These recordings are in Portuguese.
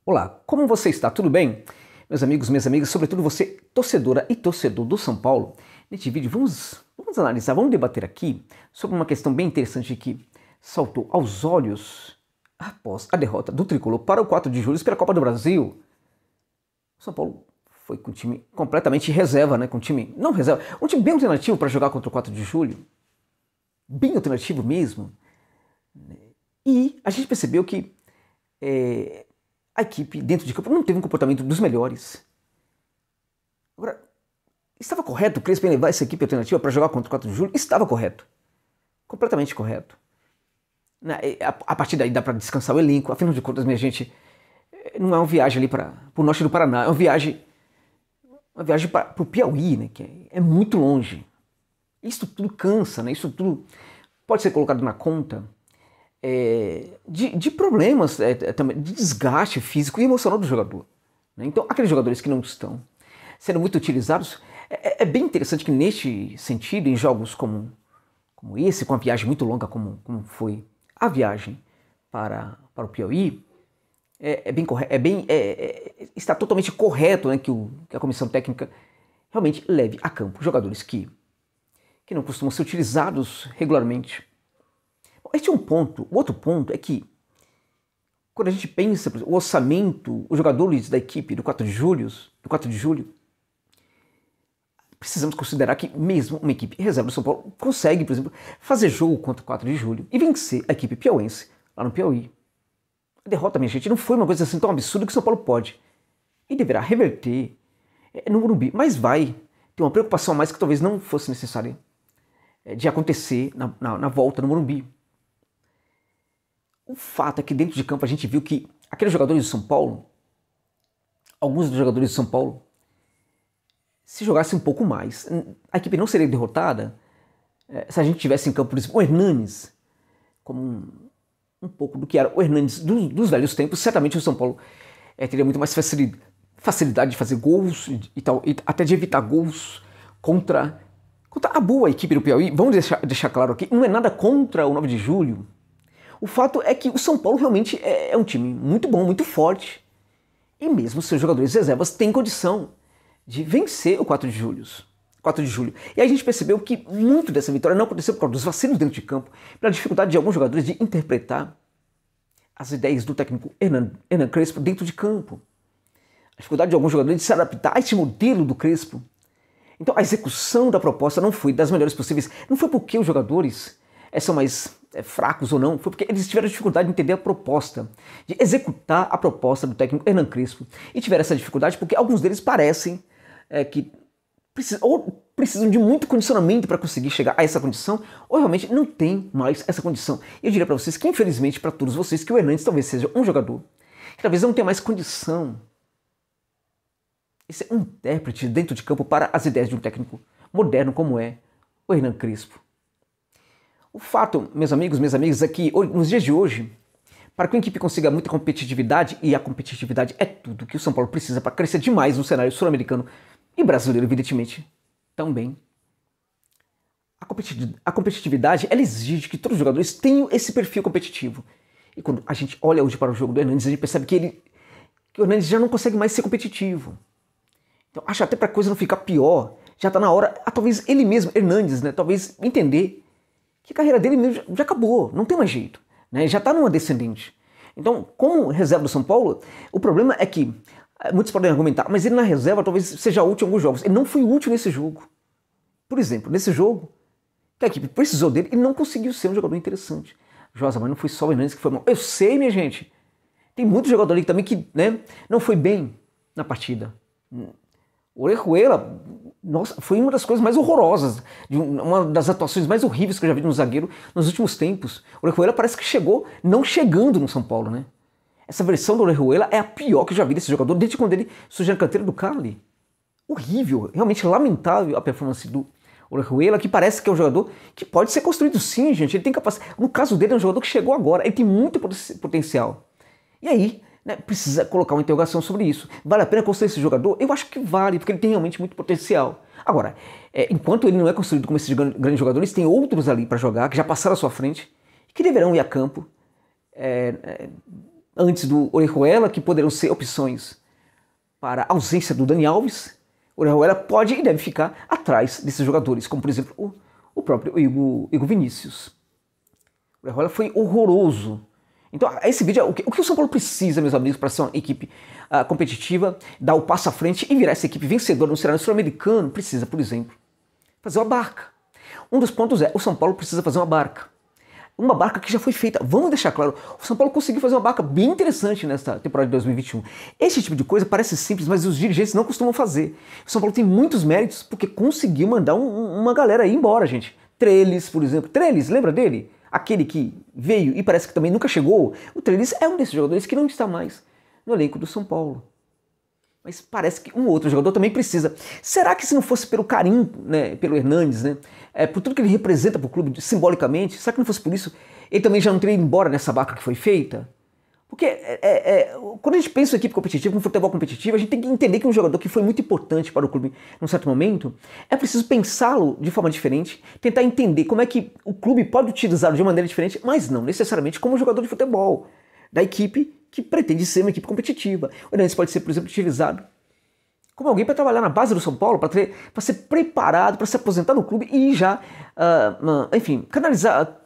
Olá, como você está? Tudo bem? Meus amigos, minhas amigas, sobretudo você, torcedora e torcedor do São Paulo, neste vídeo vamos analisar, vamos debater aqui sobre uma questão bem interessante que saltou aos olhos após a derrota do Tricolor para o 4 de julho pela Copa do Brasil. O São Paulo foi com um time completamente reserva, né? Com um time, não reserva, um time bem alternativo para jogar contra o 4 de julho. Bem alternativo mesmo. E a gente percebeu que a equipe dentro de campo não teve um comportamento dos melhores. Agora, estava correto o Crespo levar essa equipe alternativa para jogar contra o 4 de julho? Estava correto. Completamente correto. A partir daí dá para descansar o elenco. Afinal de contas, minha gente, não é uma viagem ali para o norte do Paraná, é uma viagem para o Piauí, né, que é muito longe. Isso tudo cansa, né? Isso tudo pode ser colocado na conta de problemas, também, de desgaste físico e emocional do jogador. Né? Então, aqueles jogadores que não estão sendo muito utilizados, é bem interessante que neste sentido, em jogos como esse, com a viagem muito longa como foi a viagem para o Piauí, está totalmente correto, né, que a comissão técnica realmente leve a campo jogadores que não costumam ser utilizados regularmente. Este é um ponto. O outro ponto é que, quando a gente pensa o orçamento, os jogadores da equipe do 4 de julho, precisamos considerar que mesmo uma equipe reserva do São Paulo consegue, por exemplo, fazer jogo contra o 4 de julho e vencer a equipe piauense lá no Piauí. A derrota, minha gente, não foi uma coisa assim tão absurda que o São Paulo pode e deverá reverter no Morumbi, mas vai ter uma preocupação a mais que talvez não fosse necessária de acontecer na volta no Morumbi. O fato é que dentro de campo a gente viu que aqueles jogadores de São Paulo, alguns dos jogadores de São Paulo, se jogassem um pouco mais, a equipe não seria derrotada se a gente tivesse em campo, por exemplo, o Hernanes, como um pouco do que era o Hernanes dos velhos tempos. Certamente o São Paulo teria muito mais facilidade de fazer gols e tal, e até de evitar gols contra a boa equipe do Piauí. Vamos deixar claro aqui, não é nada contra o 9 de julho. O fato é que o São Paulo realmente é um time muito bom, muito forte. E mesmo seus jogadores reservas têm condição de vencer o 4 de julho. E aí a gente percebeu que muito dessa vitória não aconteceu por causa dos vacilos dentro de campo, pela dificuldade de alguns jogadores de interpretar as ideias do técnico Hernan Crespo dentro de campo. A dificuldade de alguns jogadores de se adaptar a esse modelo do Crespo. Então a execução da proposta não foi das melhores possíveis. Não foi porque os jogadores são mais fracos ou não, foi porque eles tiveram dificuldade de entender a proposta, de executar a proposta do técnico Hernan Crespo. E tiveram essa dificuldade porque alguns deles parecem que precisam de muito condicionamento para conseguir chegar a essa condição, ou realmente não tem mais essa condição. E eu diria para vocês que, infelizmente, para todos vocês, que o Hernandes talvez seja um jogador que talvez não tenha mais condição. Esse é um intérprete dentro de campo para as ideias de um técnico moderno como é o Hernan Crespo. O fato, meus amigos, minhas amigas, é que nos dias de hoje, para que uma equipe consiga muita competitividade, e a competitividade é tudo que o São Paulo precisa para crescer demais no cenário sul-americano e brasileiro, evidentemente, também. A competitividade, ela exige que todos os jogadores tenham esse perfil competitivo. E quando a gente olha hoje para o jogo do Hernanes, a gente percebe que o Hernanes já não consegue mais ser competitivo. Então, acho até para a coisa não ficar pior, já está na hora, talvez ele mesmo, Hernanes, né, talvez entender que a carreira dele mesmo já acabou, não tem mais jeito, né? Já está numa descendente. Então, como reserva do São Paulo, o problema é que muitos podem argumentar, mas ele na reserva talvez seja útil em alguns jogos. Ele não foi útil nesse jogo. Por exemplo, nesse jogo, que a equipe precisou dele, ele não conseguiu ser um jogador interessante. Josa, mas não foi só o Hernandes que foi mal. Eu sei, minha gente. Tem muitos jogadores ali também que, né, não foi bem na partida. O Orejuela, nossa, foi uma das coisas mais horrorosas, uma das atuações mais horríveis que eu já vi de um zagueiro nos últimos tempos. O Orejuela parece que chegou não chegando no São Paulo, né? Essa versão do Orejuela é a pior que eu já vi desse jogador desde quando ele surgiu na canteira do Cali. Horrível, realmente lamentável a performance do Orejuela, que parece que é um jogador que pode ser construído sim, gente. Ele tem capacidade. No caso dele, é um jogador que chegou agora, ele tem muito potencial. E aí, né, precisa colocar uma interrogação sobre isso. Vale a pena construir esse jogador? Eu acho que vale, porque ele tem realmente muito potencial. Agora, enquanto ele não é construído como esses grandes jogadores, tem outros ali para jogar, que já passaram à sua frente, que deverão ir a campo antes do Orejuela, que poderão ser opções para a ausência do Dani Alves. O Orejuela pode e deve ficar atrás desses jogadores, como por exemplo o próprio Igor Vinícius. O Orejuela foi horroroso. Então, esse vídeo é o que o São Paulo precisa, meus amigos, para ser uma equipe competitiva, dar o passo à frente e virar essa equipe vencedora no cenário sul-americano. Precisa, por exemplo, fazer uma barca. Um dos pontos é, o São Paulo precisa fazer uma barca. Uma barca que já foi feita. Vamos deixar claro, o São Paulo conseguiu fazer uma barca bem interessante nesta temporada de 2021. Esse tipo de coisa parece simples, mas os dirigentes não costumam fazer. O São Paulo tem muitos méritos porque conseguiu mandar uma galera aí embora, gente. Trellis, por exemplo. Trellis, lembra dele? Aquele que veio e parece que também nunca chegou. O Trellis é um desses jogadores que não está mais no elenco do São Paulo. Mas parece que um outro jogador também precisa. Será que se não fosse pelo carinho, né, pelo Hernanes, né, por tudo que ele representa para o clube simbolicamente, será que não fosse por isso ele também já não teria ido embora nessa barca que foi feita? Porque quando a gente pensa em equipe competitiva, em futebol competitivo, a gente tem que entender que um jogador que foi muito importante para o clube num certo momento, é preciso pensá-lo de forma diferente, tentar entender como é que o clube pode utilizá-lo de maneira diferente, mas não necessariamente como jogador de futebol, da equipe que pretende ser uma equipe competitiva. O Hernanes pode ser, por exemplo, utilizado como alguém para trabalhar na base do São Paulo, para ser preparado, para se aposentar no clube e já, enfim, canalizar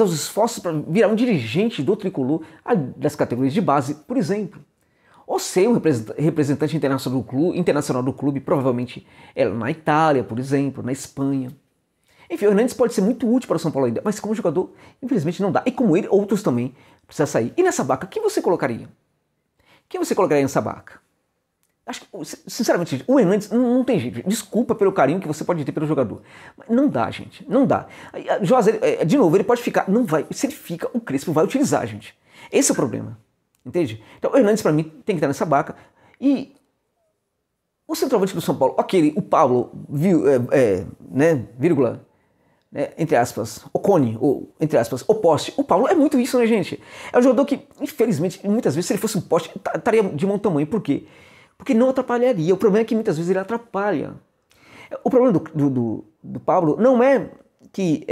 os esforços para virar um dirigente do tricolor das categorias de base, por exemplo. Ou ser um representante internacional do clube, provavelmente na Itália, por exemplo, na Espanha. Enfim, o Hernanes pode ser muito útil para o São Paulo ainda, mas como jogador, infelizmente não dá. E como ele, outros também precisam sair. E nessa barca, quem você colocaria? Quem você colocaria nessa barca? Acho que, sinceramente, gente, o Hernanes não tem jeito. Desculpa pelo carinho que você pode ter pelo jogador. Mas não dá, gente. Não dá. José, de novo, ele pode ficar. Não vai. Se ele fica, o Crespo vai utilizar, gente. Esse é o problema. Entende? Então, o Hernanes, para mim, tem que estar nessa barca. E o centroavante do São Paulo, o Pablo, vírgula, entre aspas, o Cone, ou entre aspas, o poste. O Pablo é muito isso, né, gente? É um jogador que, infelizmente, muitas vezes, se ele fosse um poste, estaria de bom tamanho. Por quê? Porque não atrapalharia. O problema é que muitas vezes ele atrapalha. O problema do Pablo não é que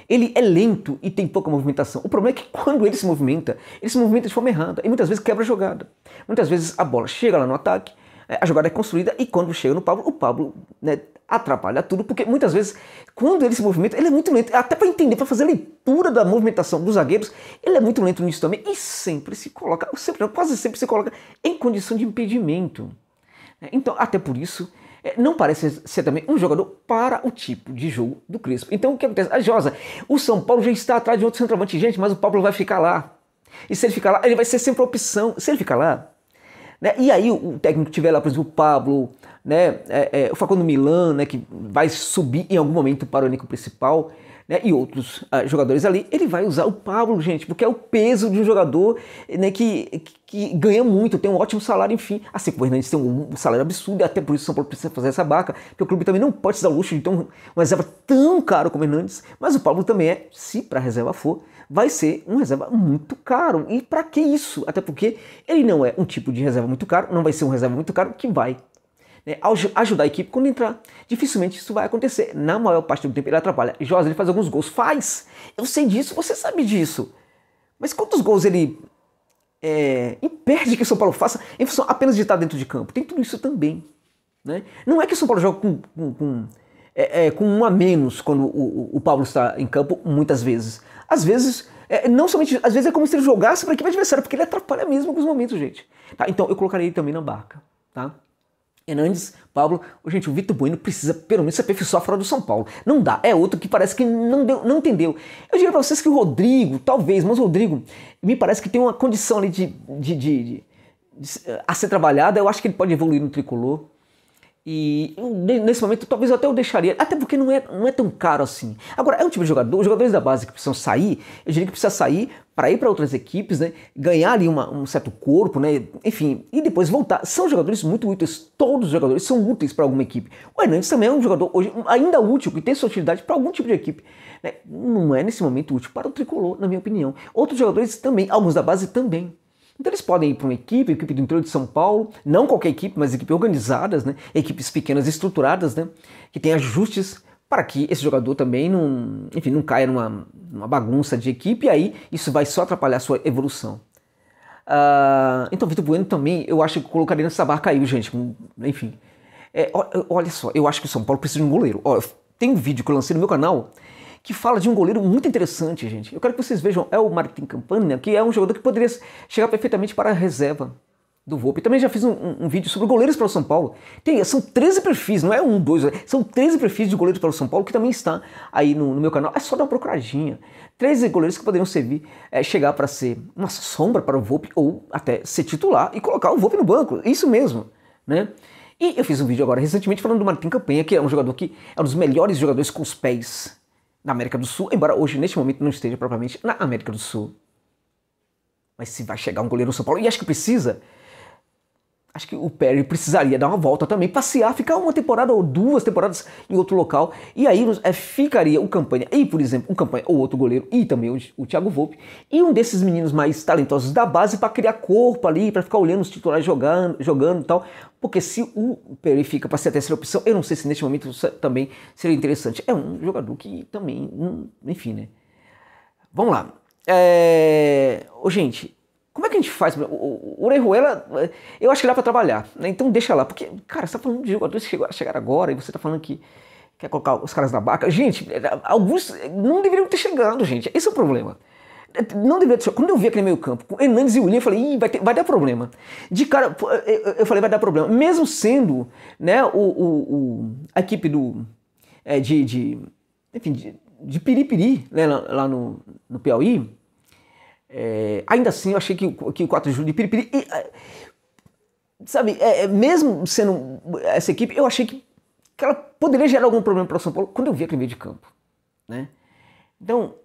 ele é lento e tem pouca movimentação. O problema é que quando ele se movimenta de forma errada e muitas vezes quebra a jogada. Muitas vezes a bola chega lá no ataque, a jogada é construída e quando chega no Pablo, o Pablo atrapalha tudo, porque muitas vezes quando ele se movimenta, ele é muito lento. Até para entender, para fazer a leitura da movimentação dos zagueiros, ele é muito lento nisso também e sempre se coloca, quase sempre se coloca em condição de impedimento. Então, até por isso, não parece ser também um jogador para o tipo de jogo do Crespo. Então, o que acontece? O São Paulo já está atrás de outro centroavante, gente, mas o Pablo vai ficar lá. E se ele ficar lá, ele vai ser sempre a opção. Se ele ficar lá, e aí o técnico tiver lá, por exemplo, o Pablo, o Facundo Milan, que vai subir em algum momento para o elenco principal, e outros jogadores ali, ele vai usar o Pablo, gente, porque é o peso de um jogador que ganha muito, tem um ótimo salário, enfim. Assim como o Hernanes tem um salário absurdo, e até por isso o São Paulo precisa fazer essa barca, porque o clube também não pode se dar o luxo de ter uma reserva tão caro como o Hernanes, mas o Pablo também se para a reserva for, vai ser um reserva muito caro. E para que isso? Até porque ele não é um tipo de reserva muito caro, não vai ser um reserva muito caro que vai ajudar a equipe quando entrar. Dificilmente isso vai acontecer. Na maior parte do tempo ele atrapalha. Jorge, ele faz alguns gols. Faz! Eu sei disso, você sabe disso. Mas quantos gols ele impede que o São Paulo faça em função apenas de estar dentro de campo? Tem tudo isso também. Não é que o São Paulo joga com um a menos quando o Pablo está em campo, muitas vezes. Às vezes, não somente, às vezes é como se ele jogasse para a equipe adversária, porque ele atrapalha mesmo em alguns momentos, gente. Tá? Então eu colocaria ele também na barca. Tá? Hernanes, Pablo, gente, o Vitor Bueno precisa pelo menos se aperfeiçoar fora do São Paulo. Não dá, é outro que parece que não entendeu. Eu diria para vocês que o Rodrigo, talvez, mas o Rodrigo me parece que tem uma condição ali a ser trabalhada. Eu acho que ele pode evoluir no tricolor. E nesse momento talvez eu até o deixaria, até porque não é tão caro assim. Agora, é um tipo de jogador, os jogadores da base que precisam sair, eu diria que precisa sair para ir para outras equipes, ganhar ali um certo corpo, enfim, e depois voltar. São jogadores muito úteis, todos os jogadores são úteis para alguma equipe. O Hernanes também é um jogador hoje ainda útil, que tem sua utilidade para algum tipo de equipe. Não é nesse momento útil para o tricolor, na minha opinião. Outros jogadores também, alguns da base também. Então eles podem ir para uma equipe do interior de São Paulo, não qualquer equipe, mas equipes organizadas, equipes pequenas estruturadas, que tem ajustes para que esse jogador também não caia numa bagunça de equipe, e aí isso vai só atrapalhar a sua evolução. Então, Vitor Bueno também, eu acho que colocaria nessa barca aí, gente. Enfim. Olha só, eu acho que o São Paulo precisa de um goleiro. Ó, tem um vídeo que eu lancei no meu canal que fala de um goleiro muito interessante, gente. Eu quero que vocês vejam, é o Martin Campana, que é um jogador que poderia chegar perfeitamente para a reserva do Volpi. Também já fiz um vídeo sobre goleiros para o São Paulo. São 13 perfis, não é um, dois, são 13 perfis de goleiros para o São Paulo, que também está aí no meu canal. É só dar uma procuradinha. 13 goleiros que poderiam servir, chegar para ser uma sombra para o Volpi, ou até ser titular e colocar o Volpi no banco. Isso mesmo, né? E eu fiz um vídeo agora recentemente falando do Martin Campanha, que é um jogador que é um dos melhores jogadores com os pés na América do Sul, embora hoje, neste momento, não esteja propriamente na América do Sul. Mas se vai chegar um goleiro no São Paulo, e acho que precisa, acho que o Perry precisaria dar uma volta também, passear, ficar uma temporada ou 2 temporadas em outro local, e aí ficaria o Campanha, e por exemplo, um Campanha ou outro goleiro, e também o Thiago Volpi, e um desses meninos mais talentosos da base para criar corpo ali, para ficar olhando os titulares jogando e tal, porque se o Perry fica para ser a terceira opção, eu não sei se neste momento também seria interessante. É um jogador que também, enfim, né? Vamos lá. Gente, como é que a gente faz? O Orejuela, eu acho que dá para trabalhar, né? Então deixa lá, porque, cara, você tá falando de jogadores que chegaram agora e você tá falando que quer colocar os caras na barca. Gente, alguns não deveriam ter chegado, gente. Esse é o problema. Não deveria ter. Quando eu vi aquele meio campo com Hernandes e William, eu falei, vai dar problema. De cara, eu falei, vai dar problema. Mesmo sendo, né, a equipe de Piripiri, né, lá no Piauí, ainda assim eu achei que o 4 de julho de Piripiri, sabe, mesmo sendo essa equipe, eu achei que ela poderia gerar algum problema para o São Paulo quando eu vi aquele meio de campo, né? Então,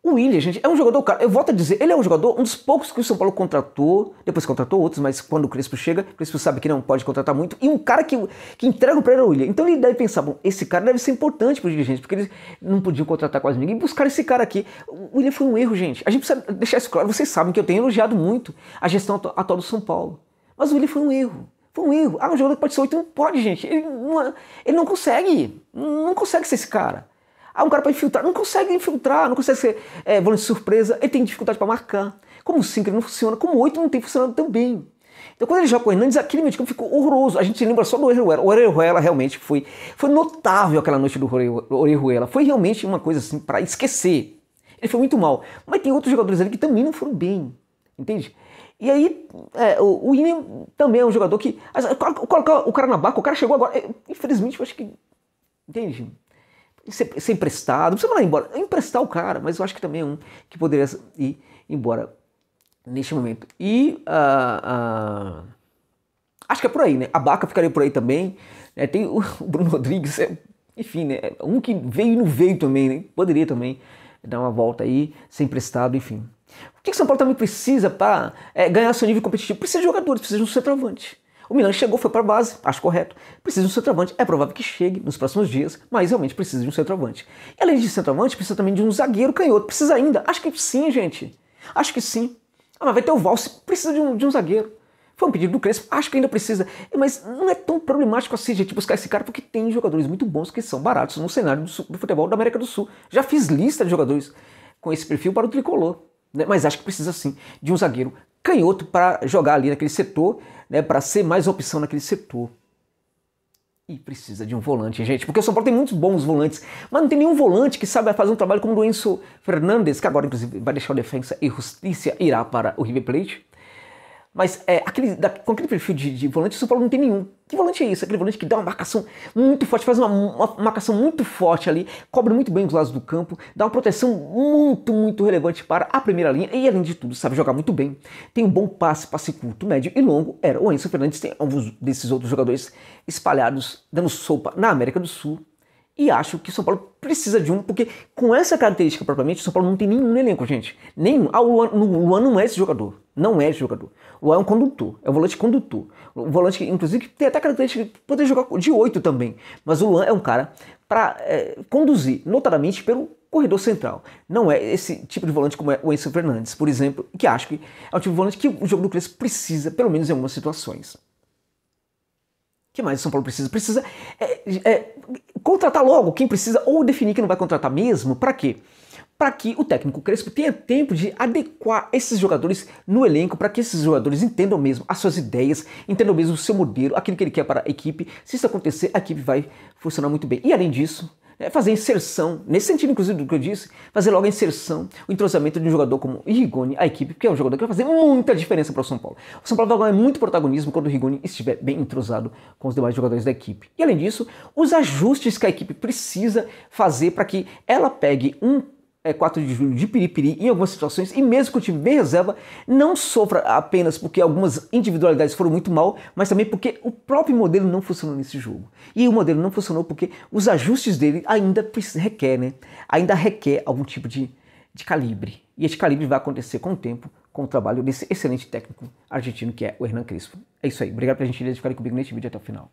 o William, gente, é um jogador, cara, eu volto a dizer, ele é um jogador, um dos poucos que o São Paulo contratou, depois contratou outros, mas quando o Crespo chega, o Crespo sabe que não pode contratar muito, e um cara que entrega para ele é o William. Então ele deve pensar, bom, esse cara deve ser importante para os dirigentes, porque eles não podiam contratar quase ninguém, buscar esse cara aqui. O William foi um erro, gente. A gente precisa deixar isso claro, vocês sabem que eu tenho elogiado muito a gestão atual do São Paulo, mas o William foi um erro. Foi um erro. Um jogador que pode ser 8, não pode, gente. Ele não consegue. Não consegue ser esse cara. Um cara para infiltrar, não consegue infiltrar, não consegue ser volante de surpresa, ele tem dificuldade para marcar. Como o 5 ele não funciona, como o 8 não tem funcionado tão bem. Então quando ele joga com o Hernandes, aquele meio de campo ficou horroroso. A gente se lembra só do Orejuela. O Orejuela realmente foi notável aquela noite do Orejuela. Foi realmente uma coisa assim para esquecer. Ele foi muito mal. Mas tem outros jogadores ali que também não foram bem, entende? E aí, o William também é um jogador que... Colocar o cara na barca, o cara chegou agora... Infelizmente, eu acho que... Entende? Ser emprestado, não precisa mandar embora, emprestar o cara, mas eu acho que também é um que poderia ir embora neste momento. E acho que é por aí, né? A Baca ficaria por aí também, né? Tem o Bruno Rodrigues, enfim, né? Um que veio e não veio também, né? Poderia também dar uma volta aí, ser emprestado, enfim. O que o São Paulo também precisa para ganhar seu nível competitivo? Precisa de jogadores, precisa de um centroavante. O Milan chegou, foi para a base, acho correto. Precisa de um centroavante. É provável que chegue nos próximos dias, mas realmente precisa de um centroavante. E além de centroavante, precisa também de um zagueiro canhoto. Precisa ainda? Acho que sim, gente. Acho que sim. Mas vai ter o Valse, precisa de um zagueiro. Foi um pedido do Crespo, acho que ainda precisa. Mas não é tão problemático assim, gente, buscar esse cara, porque tem jogadores muito bons que são baratos no cenário do futebol da América do Sul. Já fiz lista de jogadores com esse perfil para o tricolor, né? Mas acho que precisa sim de um zagueiro canhoto para jogar ali naquele setor, né, para ser mais opção naquele setor. E precisa de um volante, gente, porque o São Paulo tem muitos bons volantes, mas não tem nenhum volante que saiba fazer um trabalho como o do Enzo Fernandes, que agora inclusive vai deixar o Defensa e Justiça, irá para o River Plate. Mas com aquele perfil de volante, o São Paulo não tem nenhum. Que volante é isso? Aquele volante que dá uma marcação muito forte, faz uma marcação muito forte ali, cobre muito bem os lados do campo, dá uma proteção muito, muito relevante para a primeira linha e, além de tudo, sabe jogar muito bem. Tem um bom passe curto, médio e longo. O Enzo Fernandes, tem alguns desses outros jogadores espalhados, dando sopa na América do Sul. E acho que o São Paulo precisa de um, porque com essa característica propriamente, o São Paulo não tem nenhum no elenco, gente. Nenhum. O Luan não é esse jogador. Não é esse jogador. O Luan é um condutor. É um volante condutor. Um volante que, inclusive, tem até a característica de poder jogar de 8 também. Mas o Luan é um cara para conduzir, notadamente, pelo corredor central. Não é esse tipo de volante como é o Enzo Fernandes, por exemplo, que acho que é o tipo de volante que o jogo do Crespo precisa, pelo menos em algumas situações. O que mais o São Paulo precisa? Precisa contratar logo quem precisa, ou definir que não vai contratar mesmo. Para quê? para que o técnico Crespo tenha tempo de adequar esses jogadores no elenco, para que esses jogadores entendam mesmo as suas ideias, entendam mesmo o seu modelo, aquilo que ele quer para a equipe. Se isso acontecer, a equipe vai funcionar muito bem. E além disso, fazer inserção, nesse sentido inclusive do que eu disse, fazer logo a inserção, o entrosamento de um jogador como o Rigoni, a equipe, porque é um jogador que vai fazer muita diferença para o São Paulo. O São Paulo vai ganhar muito protagonismo quando o Rigoni estiver bem entrosado com os demais jogadores da equipe. E além disso, os ajustes que a equipe precisa fazer para que ela pegue um 4 de julho de piripiri em algumas situações, e mesmo que o time bem reserva não sofra apenas porque algumas individualidades foram muito mal, mas também porque o próprio modelo não funcionou nesse jogo. E o modelo não funcionou porque os ajustes dele ainda requer algum tipo de calibre. E esse calibre vai acontecer com o tempo, com o trabalho desse excelente técnico argentino que é o Hernan Crespo. É isso aí. Obrigado pela gentileza de ficarem comigo neste vídeo até o final.